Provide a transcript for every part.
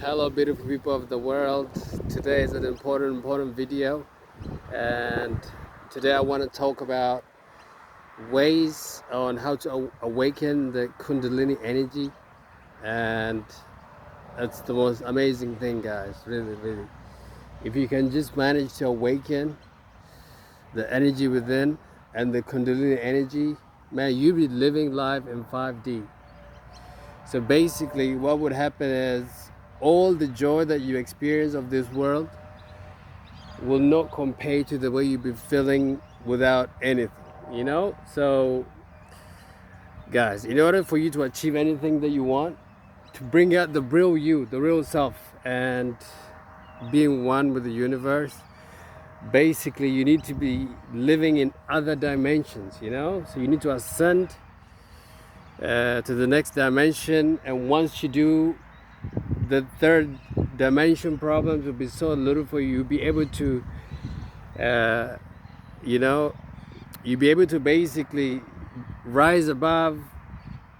Hello beautiful people of the world. Today is an important video, and today I want to talk about ways on how to awaken the kundalini energy. And that's the most amazing thing, guys, really. If you can just manage to awaken the energy within and the kundalini energy, man, you'll be living life in 5D. So basically what would happen is all the joy that you experience of this world will not compare to the way you've been feeling without anything. So guys, in order for you to achieve anything that you want, to bring out the real you, the real self, and being one with the universe, basically you need to be living in other dimensions. So you need to ascend to the next dimension, and once you do, the third dimension problems will be so little for you. You'll be able to you'll be able to basically rise above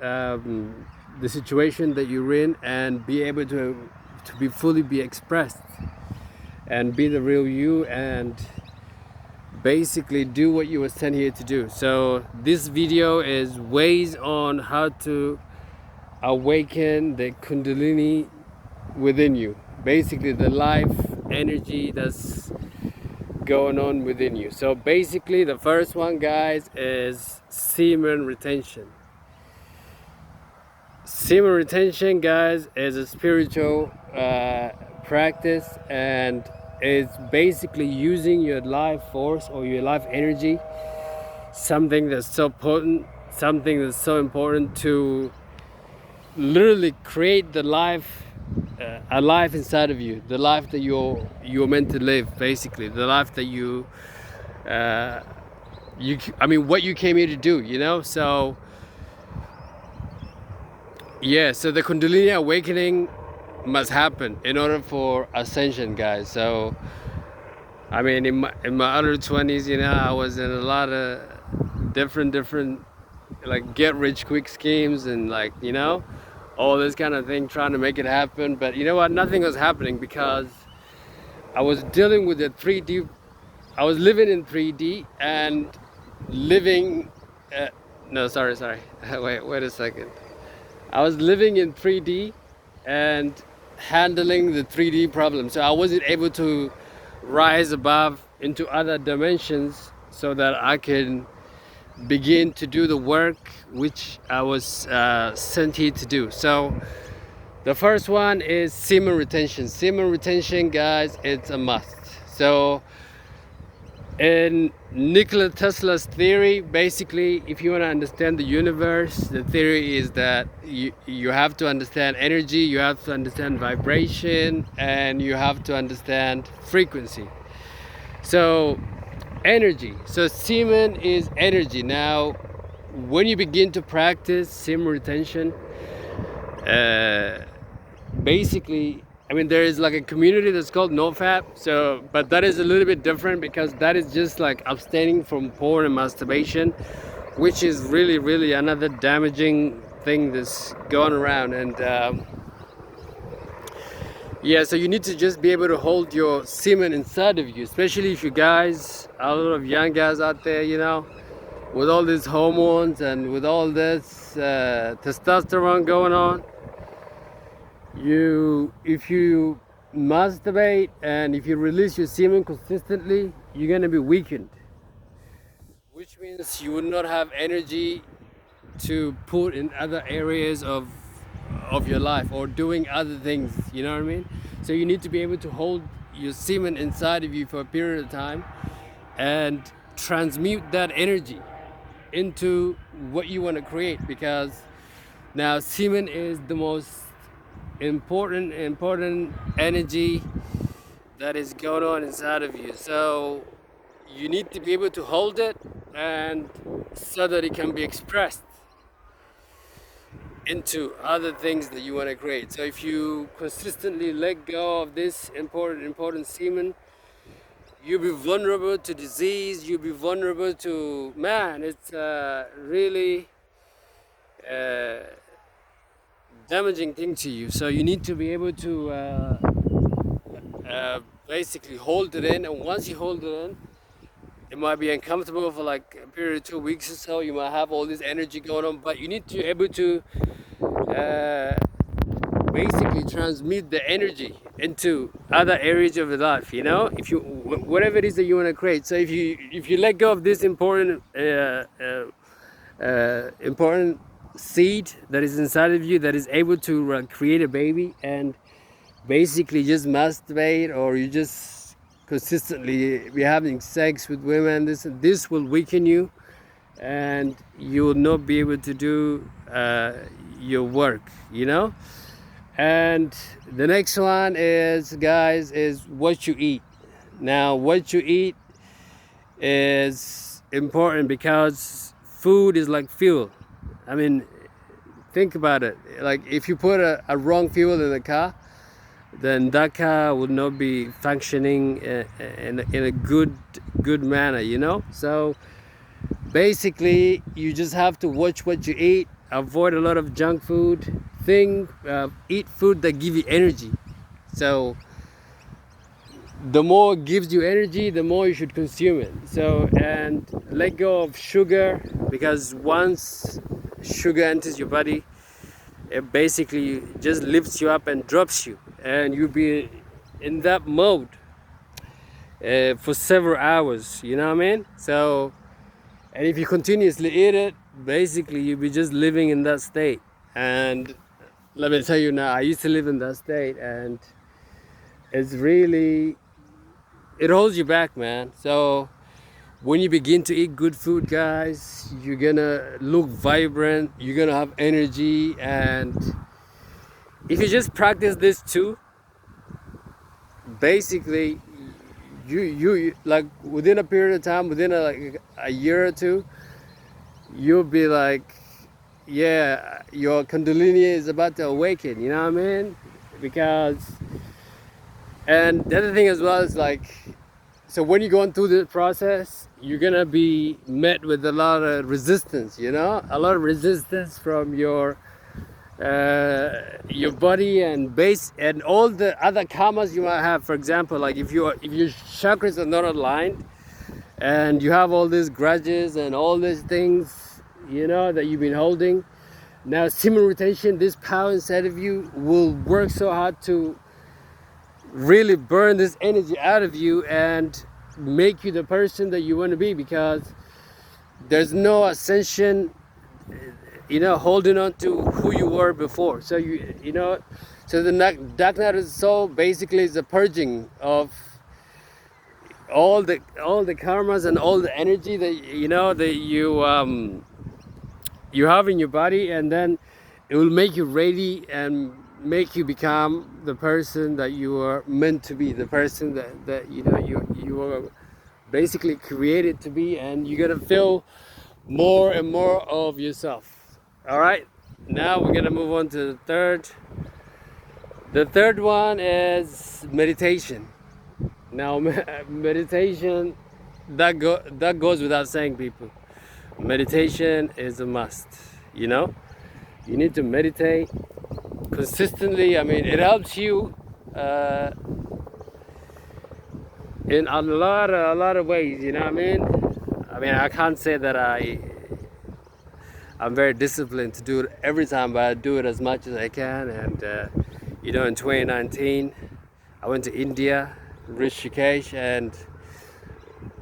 the situation that you're in, and be able to be fully be expressed and be the real you, and basically do what you were sent here to do. So this video is ways on how to awaken the kundalini within you, basically the life energy that's going on within you. So basically the first one, guys, is semen retention. Semen retention, guys, is a spiritual practice, and it's basically using your life force or your life energy, something that's so potent, something that's so important, to literally create the life, a life inside of you, the life that you're meant to live, basically the life that what you came here to do. So yeah, so the kundalini awakening must happen in order for ascension, guys. So in my early 20s, I was in a lot of different like get rich quick schemes, and all this kind of thing, trying to make it happen. But you know what, nothing was happening, because I was dealing with the 3D. I was living in 3D and living no, sorry wait a second. I was living in 3D and handling the 3D problem, so I wasn't able to rise above into other dimensions so that I can begin to do the work which I was sent here to do. So the first one is semen retention. Semen retention, guys, it's a must. So in Nikola Tesla's theory, basically, if you want to understand the universe, the theory is that you have to understand energy, you have to understand vibration, and you have to understand frequency. So energy. So semen is energy. Now, when you begin to practice semen retention, basically, there is like a community that's called NoFap. So, but that is a little bit different, because that is just like abstaining from porn and masturbation, which is really another damaging thing that's going around. And yeah, so you need to just be able to hold your semen inside of you, especially if you guys, a lot of young guys out there, with all these hormones and with all this testosterone going on. If you masturbate and if you release your semen consistently, you're gonna be weakened, which means you would not have energy to put in other areas of your life or doing other things. You know what I mean? So you need to be able to hold your semen inside of you for a period of time and transmute that energy into what you want to create, because now semen is the most important energy that is going on inside of you. So you need to be able to hold it, and so that it can be expressed into other things that you want to create. So if you consistently let go of this important semen, you'll be vulnerable to disease, you'll be vulnerable to, man, it's really damaging thing to you. So you need to be able to basically hold it in, and once you hold it in, it might be uncomfortable for like a period of 2 weeks or so. You might have all this energy going on, but you need to be able to uh, basically transmit the energy into other areas of your life. You know, if you whatever it is that you want to create. So if you let go of this important seed that is inside of you, that is able to create a baby, and basically just masturbate, or you just consistently be having sex with women, this will weaken you, and you will not be able to do your work, you know. And the next one is, guys, is what you eat. Now what you eat is important, because food is like fuel. I mean, think about it. Like if you put a wrong fuel in the car, then that car would not be functioning in a good manner, you know. So basically you just have to watch what you eat, avoid a lot of junk food, eat food that give you energy. So the more it gives you energy, the more you should consume it. So, and let go of sugar, because once sugar enters your body, it basically just lifts you up and drops you, and you'll be in that mode for several hours, you know what I mean? So, and if you continuously eat it, basically you'll be just living in that state. And let me tell you now, I used to live in that state, and it's really, it holds you back, man. So when you begin to eat good food, guys, you're gonna look vibrant, you're gonna have energy. And if you just practice this too, basically you like within a period of time, within like a year or two, you'll be like, yeah, your kundalini is about to awaken, you know what I mean? Because, and the other thing as well is like, so when you're going through the process, you're gonna be met with a lot of resistance, you know, a lot of resistance from your body and base, and all the other karmas you might have. For example, like if your chakras are not aligned, and you have all these grudges and all these things, you know, that you've been holding. Now semen retention, this power inside of you will work so hard to really burn this energy out of you and make you the person that you want to be, because there's no ascension, you know, holding on to who you were before. So you know, so the dark night of the soul basically is the purging of all the karmas and all the energy that, you know, that you have in your body, and then it will make you ready and make you become the person that you are meant to be, the person that you know you were basically created to be, and you're gonna feel more and more of yourself. All right, now we're gonna move on to the third. The third one is meditation. Now meditation, that goes without saying, people. Meditation is a must, you know. You need to meditate consistently. I mean, it helps you in a lot of ways, you know what I mean? I mean, I can't say that I'm very disciplined to do it every time, but I do it as much as I can. And you know, in 2019 I went to India, Rishikesh, and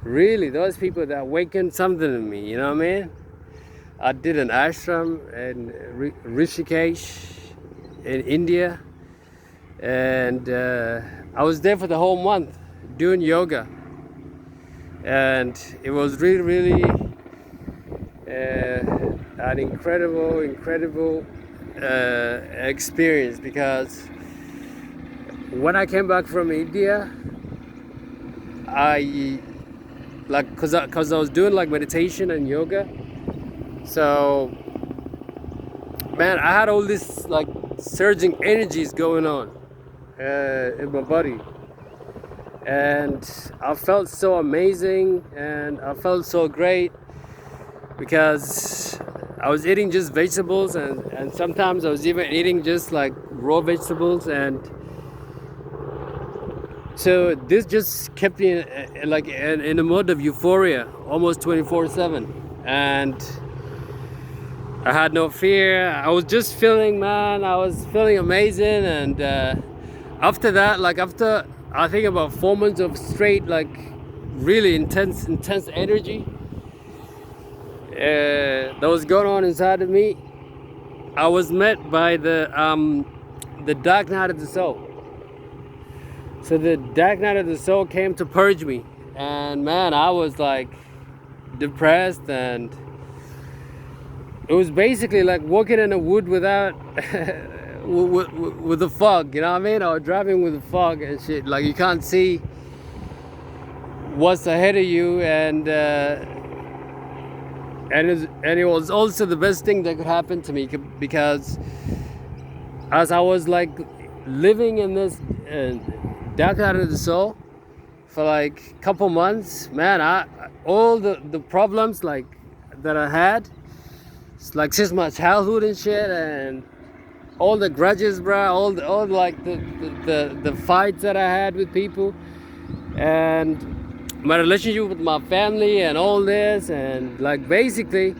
really those people that awakened something in me, you know what I mean? I did an ashram in Rishikesh in India, and I was there for the whole month doing yoga, and it was really an incredible experience, because when I came back from India, I like, cause I was doing like meditation and yoga. So man, I had all this like surging energies going on in my body, and I felt so amazing, and I felt so great, because I was eating just vegetables, and sometimes I was even eating just like raw vegetables, and so this just kept me in a mode of euphoria almost 24/7, and I had no fear. I was just feeling, man, I was feeling amazing. And after that, like after I think about 4 months of straight, like really intense energy that was going on inside of me, I was met by the dark night of the soul. So the dark night of the soul came to purge me, and man, I was like depressed, and it was basically like walking in a wood without with the fog, you know what I mean, or driving with the fog and shit. Like you can't see what's ahead of you, and it was also the best thing that could happen to me, because as I was like living in this dark night of the soul for like a couple months, man, all the problems like that I had, like since my childhood and shit, and all the grudges, bro, all like the fights that I had with people, and my relationship with my family, and all this, and like basically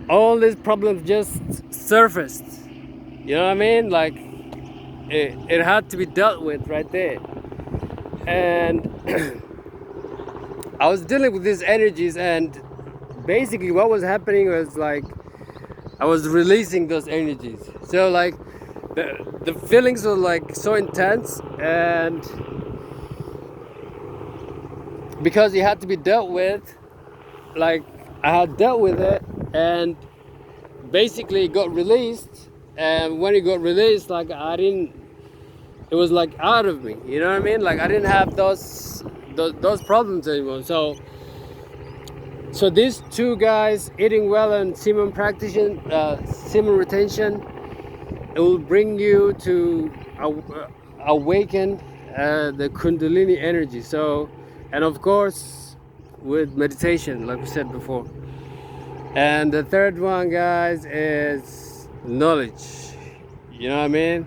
all these problems just surfaced. You know what I mean? Like it had to be dealt with right there, and I was dealing with these energies, and basically what was happening was like I was releasing those energies. So like the feelings were like so intense, and because it had to be dealt with, like I had dealt with it, and basically it got released. And when it got released, like it was like out of me, you know what I mean? Like I didn't have those problems anymore. So these two guys, eating well and semen practice, semen retention, it will bring you to awaken the kundalini energy. So, and of course with meditation, like we said before. And the third one, guys, is knowledge. You know what I mean?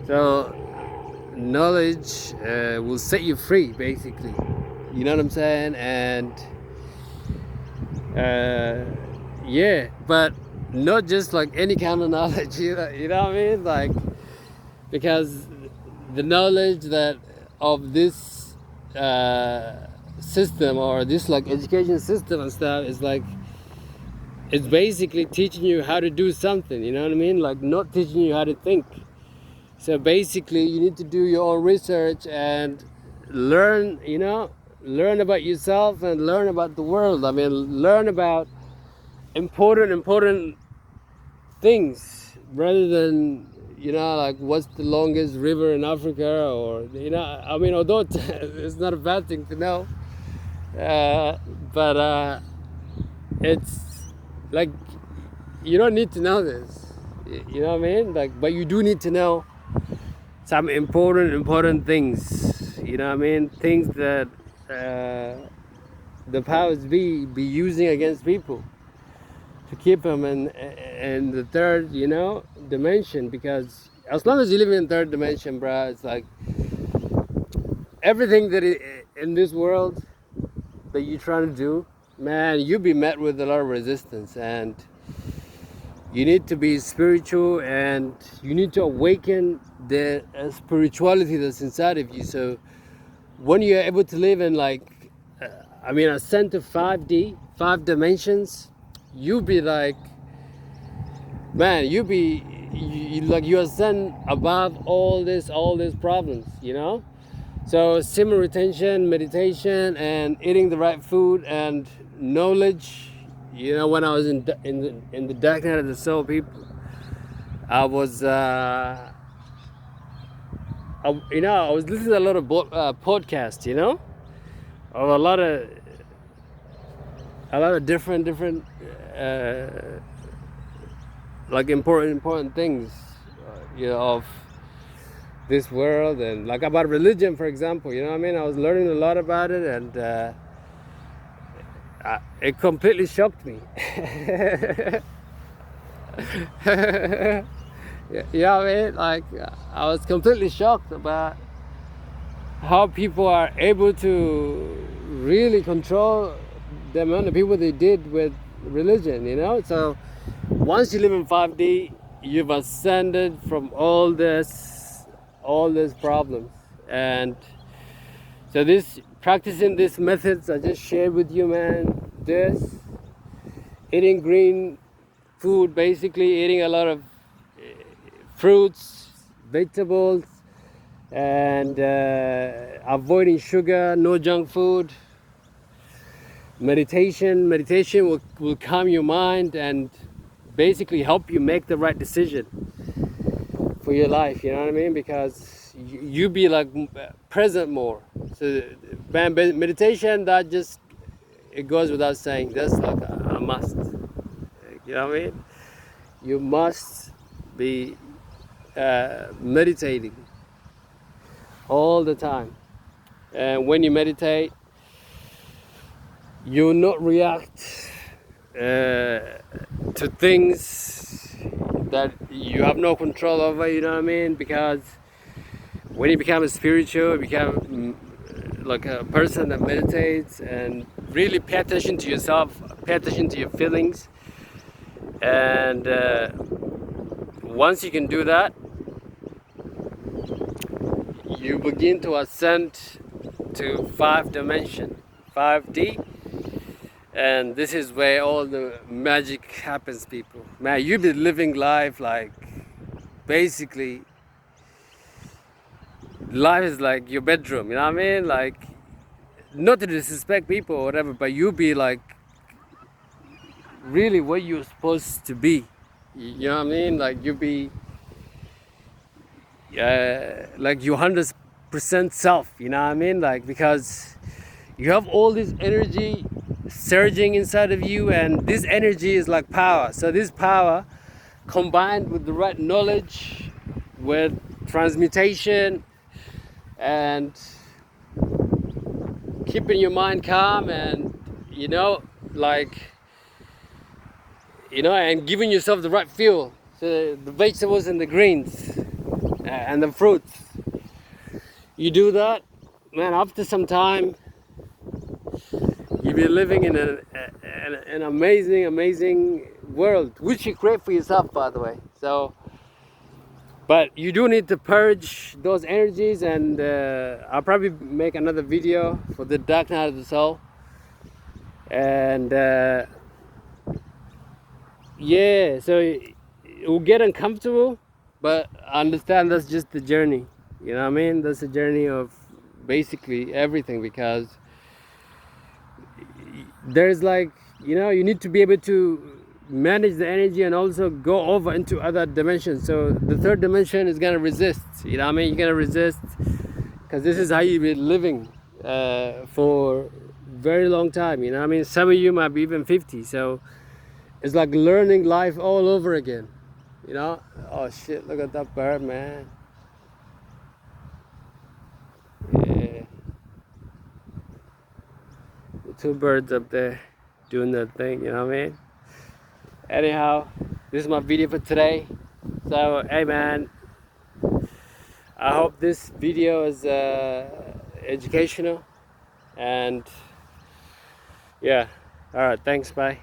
So knowledge will set you free, basically. You know what I'm saying? And yeah, but not just like any kind of knowledge, you know what I mean? Like, because the knowledge that of this system, or this like education system and stuff, is like, it's basically teaching you how to do something, you know what I mean? Like not teaching you how to think. So basically you need to do your own research and learn, you know, learn about yourself and learn about the world. I mean, learn about important things, rather than, you know, like what's the longest river in Africa, or, you know, I mean, although it's not a bad thing to know, but it's like, you don't need to know this, you know what I mean? Like, but you do need to know some important things, you know what I mean? Things that the powers be using against people to keep them in the third, you know, dimension. Because as long as you live in third dimension, bro, it's like everything that in this world that you're trying to do, man, you'll be met with a lot of resistance. And you need to be spiritual, and you need to awaken the spirituality that's inside of you. So when you're able to live in like, ascend to 5D, 5 dimensions, you'll be like, man, you ascend above all these problems, you know? So semen retention, meditation, and eating the right food, and knowledge. You know, when I was in the dark night of the soul, people, I was I was listening to a lot of podcasts, you know, of a lot of different like important things, you know, of this world, and like about religion, for example. You know what I mean? I was learning a lot about it, and it completely shocked me. Yeah, I mean, like I was completely shocked about how people are able to really control the amount of people they did with religion, you know. So once you live in 5D, you've ascended from all these problems. And so this practicing these methods I just shared with you, man, this eating green food, basically eating a lot of fruits, vegetables, and avoiding sugar, no junk food. Meditation will calm your mind and basically help you make the right decision for your life, you know what I mean? Because you be like present more. So meditation, that just, it goes without saying, that's like a must, you know what I mean? You must be meditating all the time. And when you meditate, you not react to things that you have no control over, you know what I mean? Because when you become a spiritual, you become like a person that meditates and really pay attention to yourself, pay attention to your feelings. And once you can do that, you begin to ascend to 5D. And this is where all the magic happens, people. Man, you be living life like, basically, life is like your bedroom, you know what I mean? Like, not to disrespect people or whatever, but you be like really what you're supposed to be. You know what I mean? Like you be like your 100% self, you know what I mean? Like, because you have all this energy surging inside of you, and this energy is like power. So this power combined with the right knowledge, with transmutation, and keeping your mind calm, and you know, like, you know, and giving yourself the right fuel. So the vegetables and the greens and the fruits, you do that, man, after some time you'll be living in an amazing world, which you create for yourself, by the way. So but you do need to purge those energies, and I'll probably make another video for the dark night of the soul. And yeah, so it will get uncomfortable, but I understand that's just the journey, you know what I mean? That's the journey of basically everything, because there's like, you know, you need to be able to manage the energy and also go over into other dimensions. So the third dimension is gonna resist, you know what I mean? You're gonna resist, because this is how you've been living for very long time, you know what I mean? Some of you might be even 50, so it's like learning life all over again, you know? Oh shit, look at that bird, man. Yeah. The two birds up there doing their thing, you know what I mean? Anyhow, this is my video for today. So, hey man, I hope this video is educational, and yeah, alright, thanks, bye.